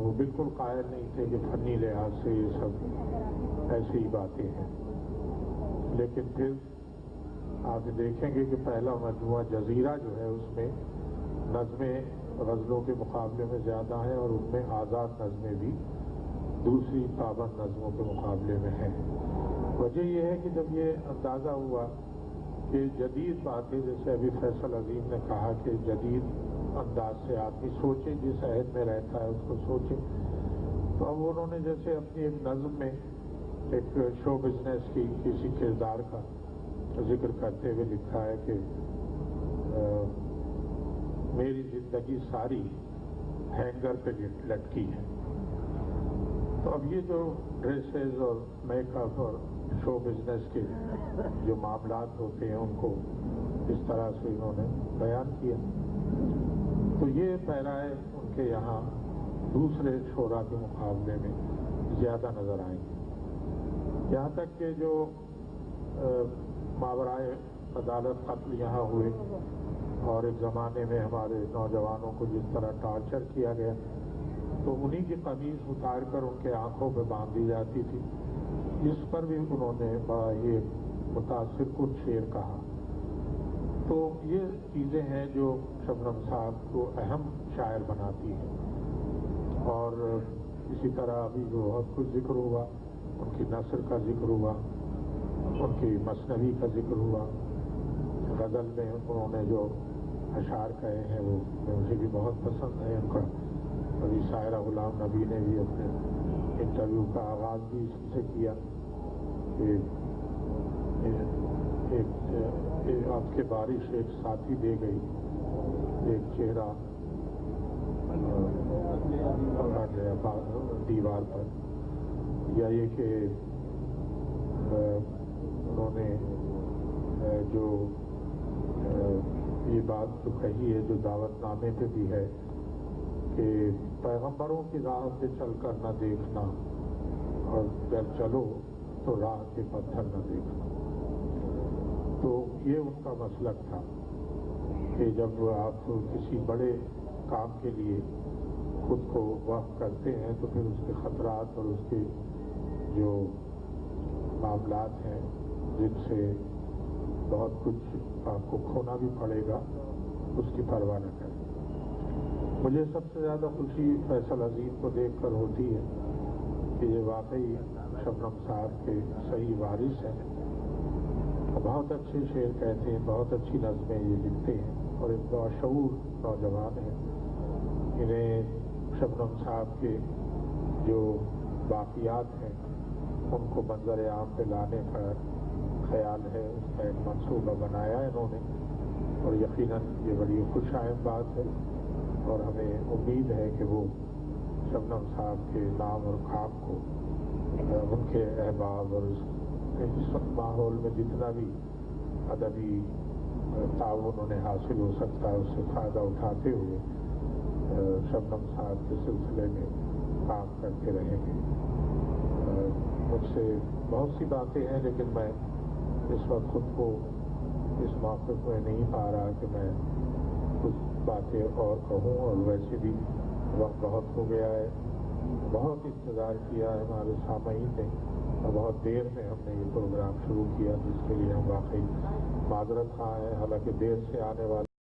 وہ بالکل قائل نہیں تھے کہ فنی لحاظ سے یہ سب ایسی ہی باتیں ہیں، لیکن پھر آپ دیکھیں گے کہ پہلا مجموعہ جزیرہ جو ہے اس میں نظمیں غزلوں کے مقابلے میں زیادہ ہیں، اور ان میں آزاد نظمیں بھی دوسری پابند نظموں کے مقابلے میں ہیں۔ وجہ یہ ہے کہ جب یہ اندازہ ہوا کہ جدید باتیں، جیسے ابھی فیصل عظیم نے کہا کہ جدید انداز سے آدمی سوچے، جس عہد میں رہتا ہے اس کو سوچے، تو اب انہوں نے جیسے اپنی ایک نظم میں ایک شو بزنس کی کسی کردار کا ذکر کرتے ہوئے لکھا ہے کہ میری زندگی ساری ہینگر پہ لٹکی ہے۔ تو اب یہ جو ڈریسز اور میک اپ اور شو بزنس کے جو معاملات ہوتے ہیں ان کو اس طرح سے انہوں نے بیان کیا، تو یہ پیرائے ان کے یہاں دوسرے شعراء کے مقابلے میں زیادہ نظر آئیں گے۔ یہاں تک کہ جو ماورائے عدالت قتل یہاں ہوئے، اور ایک زمانے میں ہمارے نوجوانوں کو جس طرح ٹارچر کیا گیا، تو انہی کی قمیض اتار کر ان کے آنکھوں پہ باندھ دی جاتی تھی، جس پر بھی انہوں نے بڑا یہ متاثر کن شعر کہا۔ تو یہ چیزیں ہیں جو شبنم صاحب کو اہم شاعر بناتی ہیں۔ اور اسی طرح ابھی جو بہت کچھ ذکر ہوا، ان کی نثر کا ذکر ہوا، ان کی مثنوی کا ذکر ہوا، غزل میں انہوں نے جو اشعار کہے ہیں وہ مجھے بھی بہت پسند ہے ان کا۔ ابھی شاعرہ غلام نبی نے بھی اپنے انٹرویو کا آغاز بھی اسی سے کیا کہ ایک آپ کے بارش ایک ساتھی دے گئی، ایک چہرہ پکڑا گیا دیوار پر، یا یہ کہ انہوں نے جو یہ بات تو کہی ہے جو دعوت نامے پہ بھی ہے کہ پیغمبروں کی راہ پہ چل کر نہ دیکھنا، اور جب چلو تو راہ کے پتھر نہ دیکھنا۔ تو یہ ان کا مسلک تھا کہ جب آپ کسی بڑے کام کے لیے خود کو وقف کرتے ہیں تو پھر اس کے خطرات اور اس کے جو معاملات ہیں جن سے بہت کچھ آپ کو کھونا بھی پڑے گا، اس کی پرواہ نہ کریں۔ مجھے سب سے زیادہ خوشی فیصل عظیم کو دیکھ کر ہوتی ہے کہ یہ واقعی شبنم صاحب کے صحیح وارث ہیں، بہت اچھے شعر کہتے ہیں، بہت اچھی نظمیں یہ لکھتے ہیں، اور ایک باشعور نوجوان ہیں۔ انہیں شبنم صاحب کے جو باقیات ہیں ان کو منظر عام پہ لانے کا خیال ہے، اس کا ایک منصوبہ بنایا ہے انہوں نے، اور یقیناً یہ بڑی خوش آئند بات ہے، اور ہمیں امید ہے کہ وہ شبنم صاحب کے نام اور کام کو ان کے احباب اور اس ماحول میں جتنا بھی ادبی تعاون انہیں حاصل ہو سکتا ہے اس سے فائدہ اٹھاتے ہوئے شبنم صاحب کے سلسلے میں کام کرتے رہیں گے۔ مجھ سے بہت سی باتیں ہیں، لیکن میں اس وقت خود کو اس موقف میں نہیں پا رہا کہ میں کچھ باتیں اور کہوں، اور ویسے بھی وقت بہت ہو گیا ہے، بہت انتظار کیا ہے ہمارے سامعین نے، اور بہت دیر میں ہم نے یہ پروگرام شروع کیا، جس کے لیے ہم واقعی معذرت خواہ ہیں، حالانکہ دیر سے آنے والے